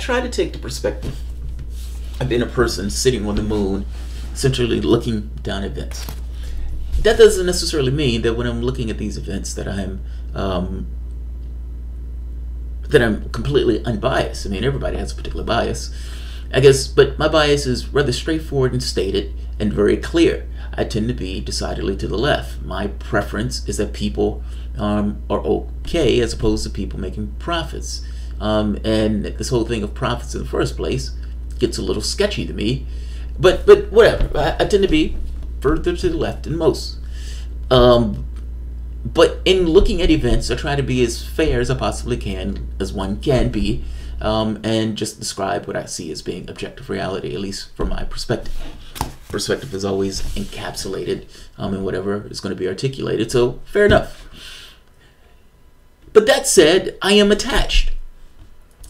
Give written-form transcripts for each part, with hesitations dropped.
try to take the perspective of being a person sitting on the moon, essentially looking down at events. That doesn't necessarily mean that when I'm looking at these events that I'm completely unbiased. I mean, everybody has a particular bias, I guess, but my bias is rather straightforward and stated and very clear. I tend to be decidedly to the left. My preference is that people are okay as opposed to people making profits. And this whole thing of profits in the first place gets a little sketchy to me. But whatever. I tend to be further to the left than most. But in looking at events, I try to be as fair as I possibly can, as one can be, and just describe what I see as being objective reality, at least from my perspective. Perspective is always encapsulated in whatever is going to be articulated, so fair enough. But that said, I am attached.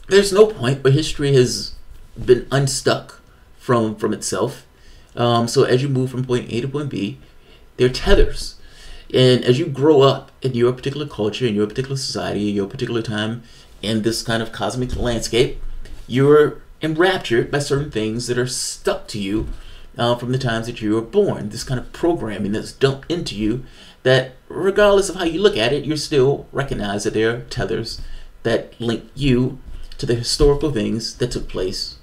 There's no point where history has been unstuck from itself. So as you move from point A to point B, there are tethers. And as you grow up in your particular culture, in your particular society, in your particular time, in this kind of cosmic landscape, you're enraptured by certain things that are stuck to you from the times that you were born. This kind of programming that's dumped into you that, regardless of how you look at it, you still recognize that there are tethers that link you to the historical things that took place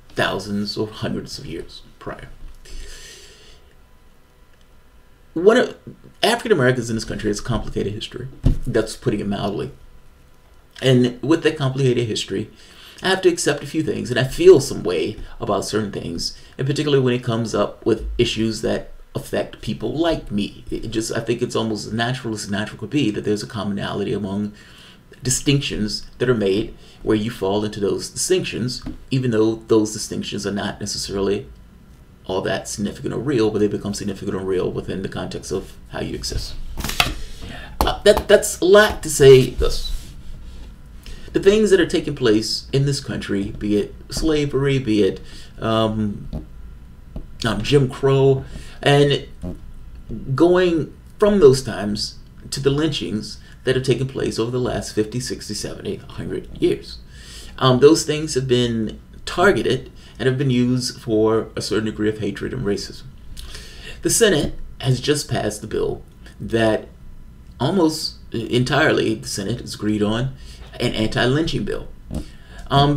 thousands or hundreds of years prior. African Americans in this country has a complicated history. That's putting it mildly. And with that complicated history, I have to accept a few things, and I feel some way about certain things, and particularly when it comes up with issues that affect people like me. I think it's almost as natural could be that there's a commonality among distinctions that are made where you fall into those distinctions, even though those distinctions are not necessarily all that significant or real, but they become significant or real within the context of how you exist. That's a lot to say this. The things that are taking place in this country, be it slavery, be it Jim Crow, and going from those times to the lynchings that have taken place over the last 50, 60, 70, 100 years. Those things have been targeted and have been used for a certain degree of hatred and racism. The Senate has just passed the bill that almost entirely the Senate has agreed on, an anti-lynching bill.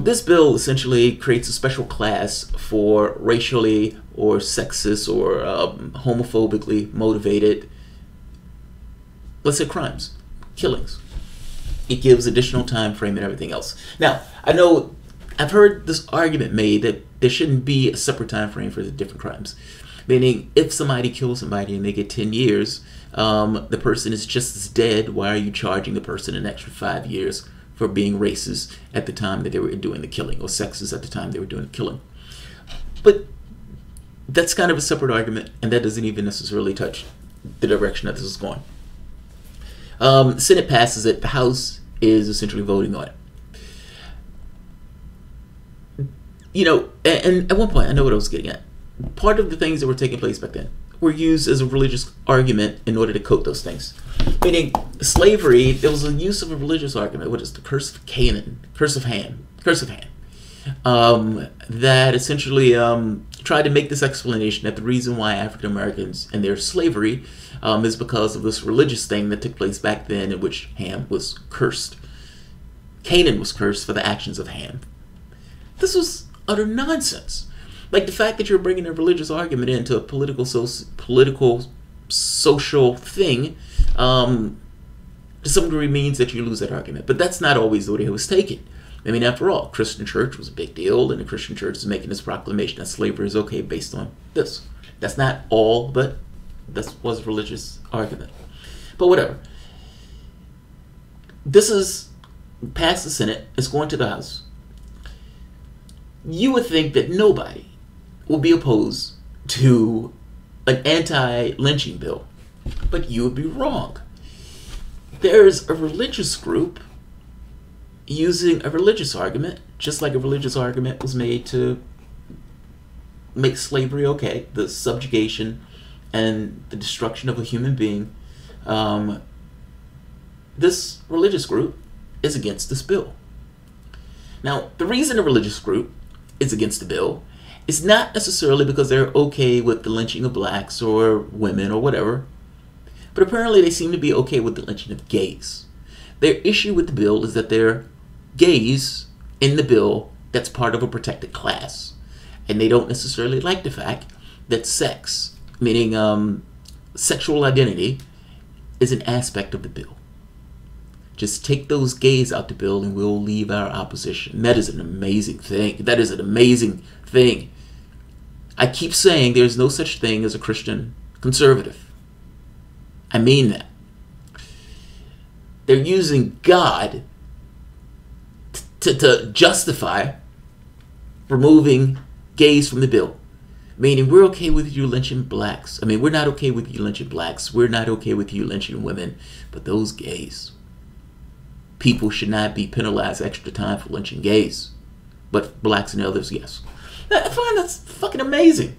This bill essentially creates a special class for racially or sexist or homophobically motivated, let's say, crimes, killings. It gives additional time frame and everything else. Now, I know I've heard this argument made that there shouldn't be a separate time frame for the different crimes. Meaning, if somebody kills somebody and they get 10 years, the person is just as dead. Why are you charging the person an extra 5 years for being racist at the time that they were doing the killing, or sexist at the time they were doing the killing? But that's kind of a separate argument, and that doesn't even necessarily touch the direction that this is going. The Senate passes it. The House is essentially voting on it. You know, and at one point, I know what I was getting at. Part of the things that were taking place back then were used as a religious argument in order to coat those things. Meaning, slavery, there was a use of a religious argument. What is the curse of Canaan? Curse of Ham. That essentially tried to make this explanation that the reason why African Americans and their slavery is because of this religious thing that took place back then in which Ham was cursed. Canaan was cursed for the actions of Ham. This was utter nonsense. Like, the fact that you're bringing a religious argument into a political social thing to some degree means that you lose that argument. But that's not always the way it was taken. I mean, after all, Christian church was a big deal, and the Christian church is making this proclamation that slavery is okay based on this. That's not all, but that was a religious argument. But whatever. This is past the Senate. It's going to the House. You would think that nobody would be opposed to an anti-lynching bill, but you would be wrong. There's a religious group using a religious argument, just like a religious argument was made to make slavery okay, the subjugation and the destruction of a human being. This religious group is against this bill. Now, the reason a religious group is against the bill is not necessarily because they're okay with the lynching of blacks or women or whatever, but apparently they seem to be okay with the lynching of gays. Their issue with the bill is that they're gays in the bill that's part of a protected class. And they don't necessarily like the fact that sex, meaning sexual identity, is an aspect of the bill. Just take those gays out the bill and we'll leave our opposition. That is an amazing thing. That is an amazing thing. I keep saying there's no such thing as a Christian conservative. I mean that. They're using God to justify removing gays from the bill. Meaning, we're okay with you lynching blacks. I mean, we're not okay with you lynching blacks. We're not okay with you lynching women. But those gays, people should not be penalized extra time for lynching gays. But blacks and others, yes. I find that's fucking amazing.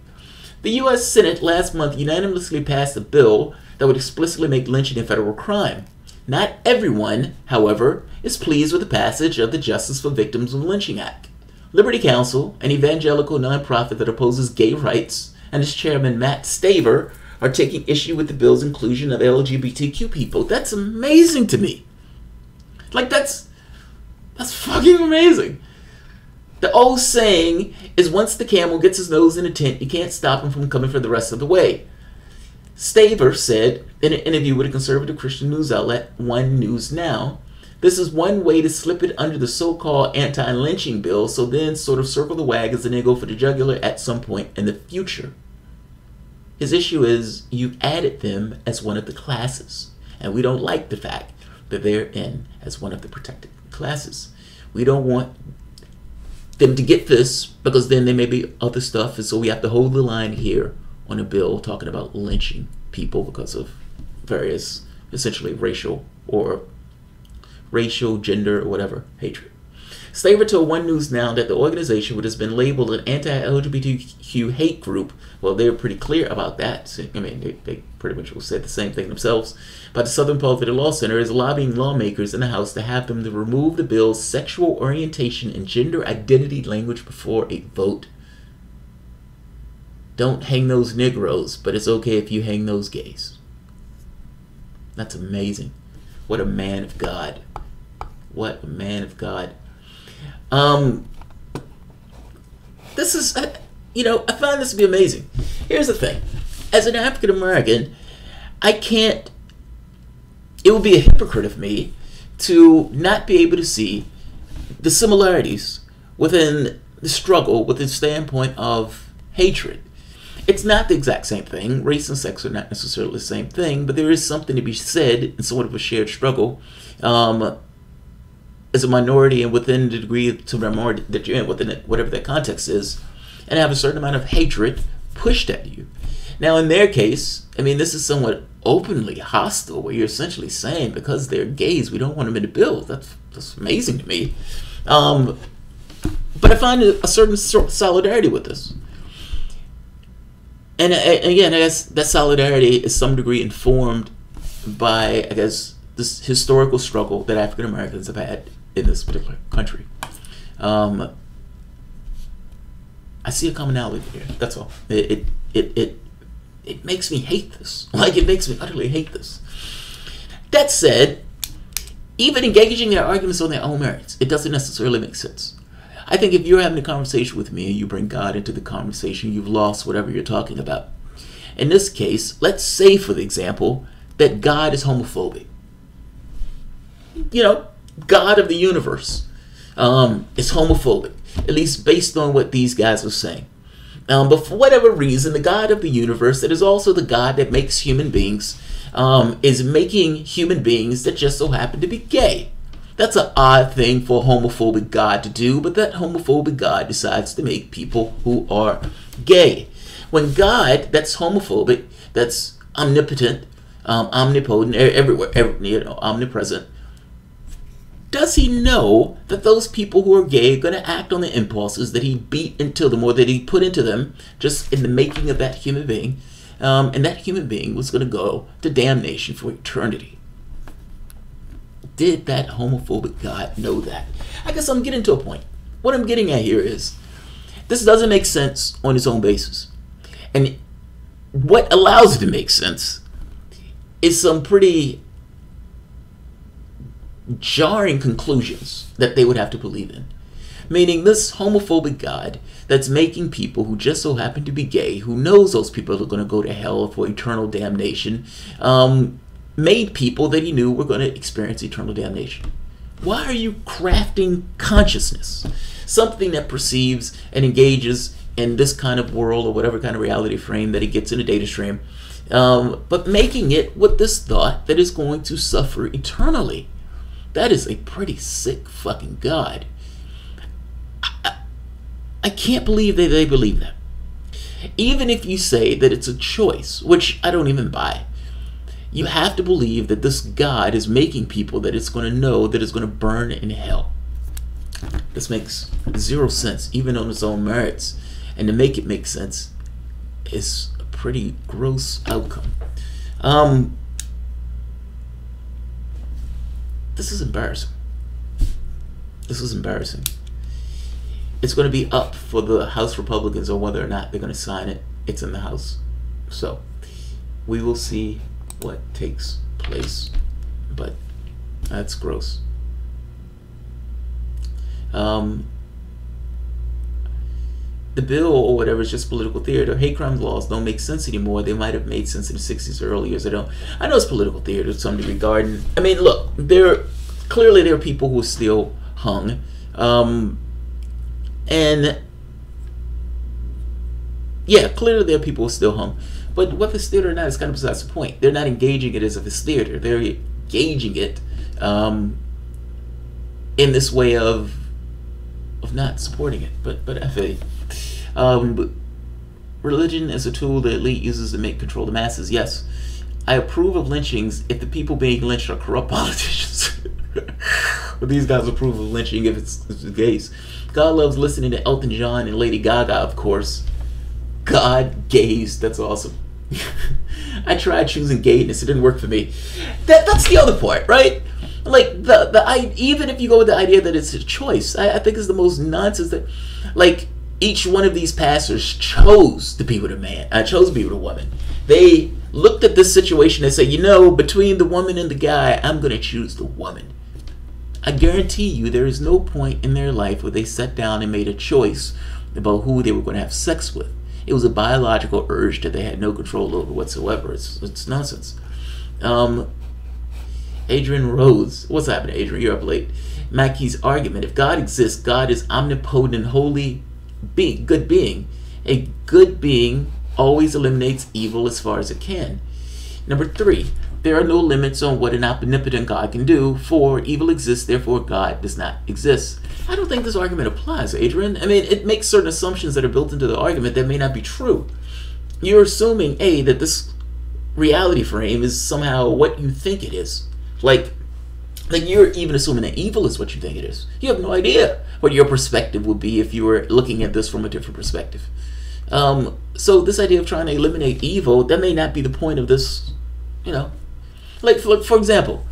The U.S. Senate last month unanimously passed a bill that would explicitly make lynching a federal crime. Not everyone, however, is pleased with the passage of the Justice for Victims of Lynching Act. Liberty Counsel, an evangelical nonprofit that opposes gay rights, and its chairman Matt Staver are taking issue with the bill's inclusion of LGBTQ people. That's amazing to me. Like, that's fucking amazing. The old saying is, once the camel gets his nose in a tent, you can't stop him from coming for the rest of the way. Staver said in an interview with a conservative Christian news outlet, One News Now, this is one way to slip it under the so-called anti-lynching bill, so then sort of circle the wagons and then go for the jugular at some point in the future. His issue is, you've added them as one of the classes, and we don't like the fact that they're in as one of the protected classes. We don't want them to get this, because then there may be other stuff, and so we have to hold the line here on a bill talking about lynching people because of various, essentially racial, gender, or whatever, hatred. Staver told One News Now that the organization, which has been labeled an anti-LGBTQ hate group, well, they were pretty clear about that. I mean, they pretty much said the same thing themselves. But the Southern Poverty Law Center is lobbying lawmakers in the House to have them to remove the bill's sexual orientation and gender identity language before a vote. Don't hang those Negroes, but it's okay if you hang those gays. That's amazing. What a man of God. What a man of God. This is, I find this to be amazing. Here's the thing. As an African American, it would be a hypocrite of me to not be able to see the similarities within the struggle, with the standpoint of hatred. It's not the exact same thing. Race and sex are not necessarily the same thing, but there is something to be said in sort of a shared struggle as a minority and within the degree to minority that you're in, within it, whatever that context is, and have a certain amount of hatred pushed at you. Now, in their case, I mean, this is somewhat openly hostile, where you're essentially saying, because they're gays, we don't want them in the bill. That's amazing to me. But I find a certain solidarity with this. And again, I guess that solidarity is some degree informed by, I guess, this historical struggle that African Americans have had in this particular country. I see a commonality here. That's all. It makes me hate this. Like, it makes me utterly hate this. That said, even engaging their arguments on their own merits, it doesn't necessarily make sense. I think if you're having a conversation with me and you bring God into the conversation, you've lost whatever you're talking about. In this case, let's say, for the example, that God is homophobic. God of the universe is homophobic, at least based on what these guys are saying. But for whatever reason, the God of the universe, that is also the God that makes human beings, is making human beings that just so happen to be gay. That's an odd thing for a homophobic God to do, but that homophobic God decides to make people who are gay. When God, that's homophobic, that's omnipotent, omnipotent, everywhere, omnipresent, does he know that those people who are gay are going to act on the impulses that he beat into them, or that he put into them just in the making of that human being, and that human being was going to go to damnation for eternity? Did that homophobic God know that? I guess I'm getting to a point. what I'm getting at here is this doesn't make sense on its own basis. And what allows it to make sense is some pretty jarring conclusions that they would have to believe in. Meaning this homophobic God that's making people who just so happen to be gay, who knows those people are going to go to hell for eternal damnation, made people that he knew were going to experience eternal damnation. Why are you crafting consciousness? Something that perceives and engages in this kind of world or whatever kind of reality frame that it gets in a data stream, but making it with this thought that is going to suffer eternally. That is a pretty sick fucking God. I can't believe that they believe that. Even if you say that it's a choice, which I don't even buy, you have to believe that this God is making people that it's going to know that it's going to burn in hell. This makes zero sense, even on its own merits. And to make it make sense is a pretty gross outcome. This is embarrassing. This is embarrassing. It's going to be up for the House Republicans on whether or not they're going to sign it. It's in the House. So we will see what takes place. But that's gross. The bill or whatever is just political theater. Hate crime laws don't make sense anymore. They might have made sense in the 60s or early years. I know it's political theater to some degree. I mean, look, clearly there are people who are still hung. And yeah, clearly there are people who are still hung. But whether it's theater or not is kind of besides the point. They're not engaging it as if it's theater. They're engaging it in this way of not supporting it. But I feel you. Religion as a tool the elite uses to make control the masses. Yes, I approve of lynchings if the people being lynched are corrupt politicians. But these guys approve of lynching if it's the case. God loves listening to Elton John and Lady Gaga, of course. God, gays, that's awesome. I tried choosing gayness, it didn't work for me. That's the other part, right? Like even if you go with the idea that it's a choice, I think it's the most nonsense that, like, each one of these pastors chose to be with a man. I chose to be with a woman. They looked at this situation and said, you know, between the woman and the guy, I'm going to choose the woman. I guarantee you there is no point in their life where they sat down and made a choice about who they were going to have sex with. It was a biological urge that they had no control over whatsoever. It's nonsense. Adrian Rhodes. What's happening, Adrian? You're up late. Mackey's argument. If God exists, God is omnipotent and holy being, good being. A good being always eliminates evil as far as it can. Number 3, there are no limits on what an omnipotent God can do, for evil exists, therefore God does not exist. I don't think this argument applies, Adrian. I mean, it makes certain assumptions that are built into the argument that may not be true. You're assuming, A, that this reality frame is somehow what you think it is. Like you're even assuming that evil is what you think it is. You have no idea what your perspective would be if you were looking at this from a different perspective. So this idea of trying to eliminate evil, that may not be the point of this, you know. Like, for example,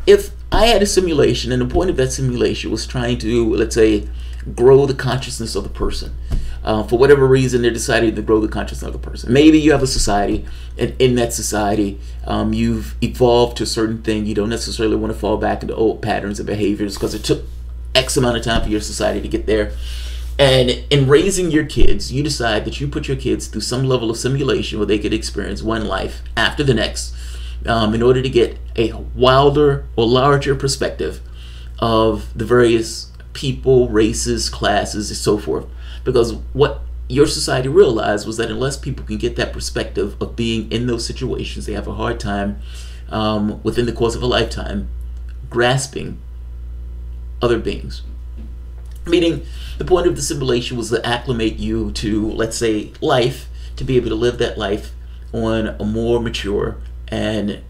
if I had a simulation and the point of that simulation was trying to, let's say, grow the consciousness of the person. For whatever reason, they're deciding to grow the consciousness of the person. Maybe you have a society, and in that society, you've evolved to a certain thing. You don't necessarily want to fall back into old patterns and behaviors because it took X amount of time for your society to get there. And in raising your kids, you decide that you put your kids through some level of simulation where they could experience one life after the next, in order to get a wilder or larger perspective of the various people, races, classes, and so forth. Because what your society realized was that unless people can get that perspective of being in those situations, they have a hard time within the course of a lifetime grasping other beings. Meaning, the point of the simulation was to acclimate you to, let's say, life, to be able to live that life on a more mature and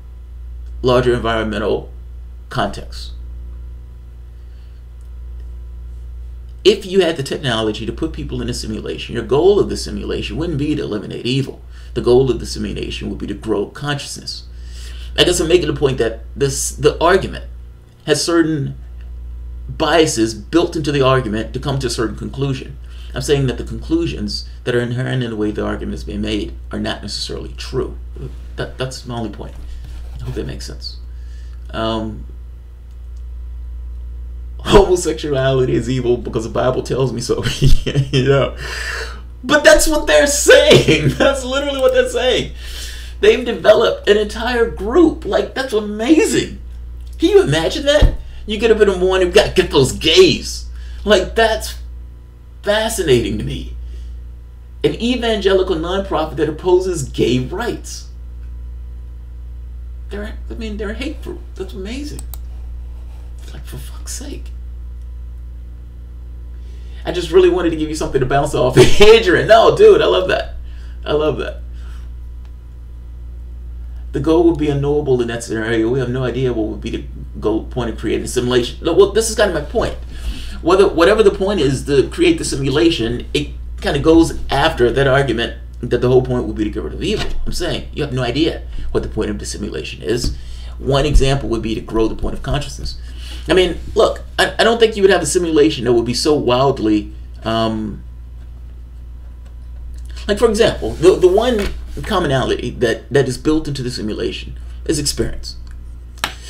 larger environmental context. If you had the technology to put people in a simulation, your goal of the simulation wouldn't be to eliminate evil. The goal of the simulation would be to grow consciousness. I guess I'm making the point that the argument has certain biases built into the argument to come to a certain conclusion. I'm saying that the conclusions that are inherent in the way the argument is being made are not necessarily true. That's my only point. I hope that makes sense. Homosexuality is evil because the Bible tells me so. You know, but that's what they're saying. That's literally what they're saying. They've developed an entire group. Like, that's amazing. Can you imagine that? You get up in the morning, we gotta get those gays. Like, that's fascinating to me. An evangelical nonprofit that opposes gay rights. They're a hate group. That's amazing. Like, for fuck's sake. I just really wanted to give you something to bounce off. Adrian, no, dude, I love that. I love that. The goal would be unknowable in that scenario. We have no idea what would be the goal point of creating a simulation. No, well, this is kind of my point. Whatever the point is to create the simulation, it kind of goes after that argument that the whole point would be to get rid of evil. I'm saying you have no idea what the point of the simulation is. One example would be to grow the point of consciousness. I mean, look, I don't think you would have a simulation that would be so wildly... like, for example, the one commonality that is built into the simulation is experience.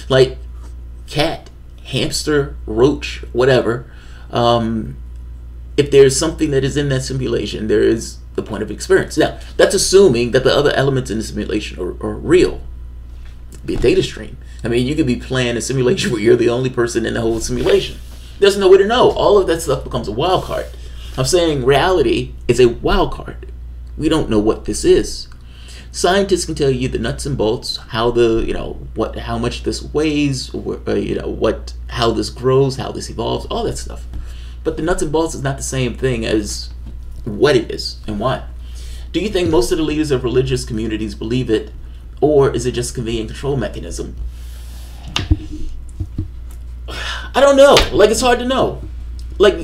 Like, cat, hamster, roach, whatever. If there's something that is in that simulation, there is the point of experience. Now, that's assuming that the other elements in the simulation are real. Be a data stream. I mean, you could be playing a simulation where you're the only person in the whole simulation. There's no way to know. All of that stuff becomes a wild card. I'm saying reality is a wild card. We don't know what this is. Scientists can tell you the nuts and bolts, how how much this weighs, how this grows, how this evolves, all that stuff. But the nuts and bolts is not the same thing as what it is and why. Do you think most of the leaders of religious communities believe it, or is it just a convenient control mechanism? I don't know. Like, it's hard to know. Like,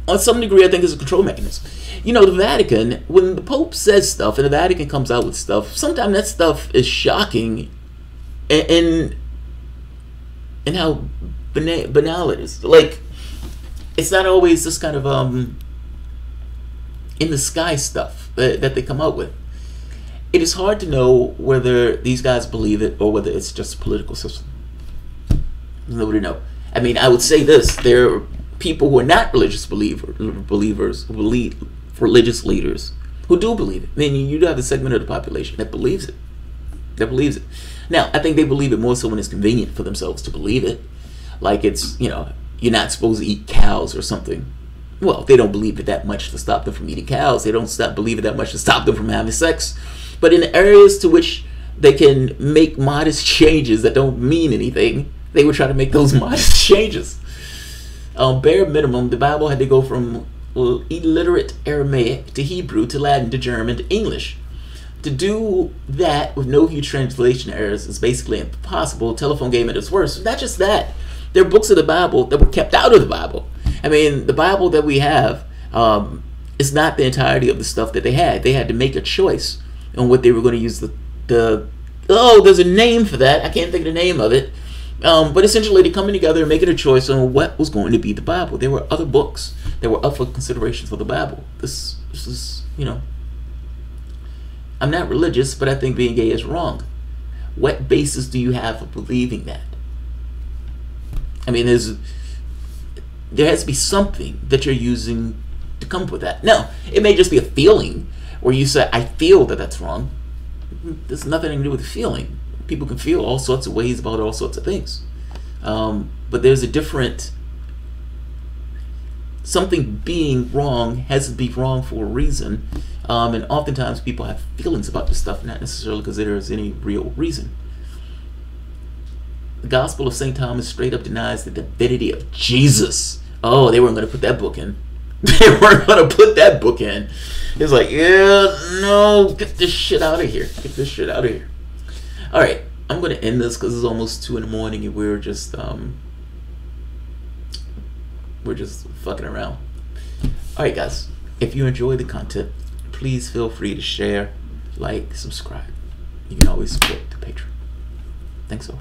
on some degree, I think it's a control mechanism. The Vatican, when the Pope says stuff and the Vatican comes out with stuff, sometimes that stuff is shocking in how banal it is. Like, it's not always this kind of in the sky stuff that they come out with. It is hard to know whether these guys believe it or whether it's just a political system. Nobody know. I mean, I would say this: there are people who are not religious religious leaders who do believe it. I mean, you do have a segment of the population that believes it. Now, I think they believe it more so when it's convenient for themselves to believe it. Like, it's, you're not supposed to eat cows or something. Well, they don't believe it that much to stop them from eating cows. They don't believe it that much to stop them from having sex. But in areas to which they can make modest changes that don't mean anything, they would try to make those modest changes. Bare minimum, the Bible had to go from illiterate Aramaic to Hebrew to Latin to German to English. To do that with no huge translation errors is basically impossible. Telephone game at its worst. Not just that, there are books of the Bible that were kept out of the Bible. I mean, the Bible that we have is not the entirety of the stuff that they had. They had to make a choice on what they were going to use there's a name for that. I can't think of the name of it. But essentially, they're coming together and making a choice on what was going to be the Bible. There were other books that were up for consideration for the Bible. This is, I'm not religious, but I think being gay is wrong. What basis do you have for believing that? I mean, there has to be something that you're using to come up with that. Now, it may just be a feeling where you say, I feel that that's wrong. There's nothing to do with the feeling. People can feel all sorts of ways about all sorts of things. But there's a different... Something being wrong has to be wrong for a reason. And oftentimes people have feelings about this stuff, not necessarily because there is any real reason. The Gospel of St. Thomas straight up denies the divinity of Jesus. Oh, they weren't going to put that book in. They weren't going to put that book in. It's like, yeah, no, get this shit out of here. Get this shit out of here. All right, I'm going to end this because it's almost 2 in the morning and we're just fucking around. All right, guys, if you enjoy the content, please feel free to share, like, subscribe. You can always support the Patreon. Thanks all.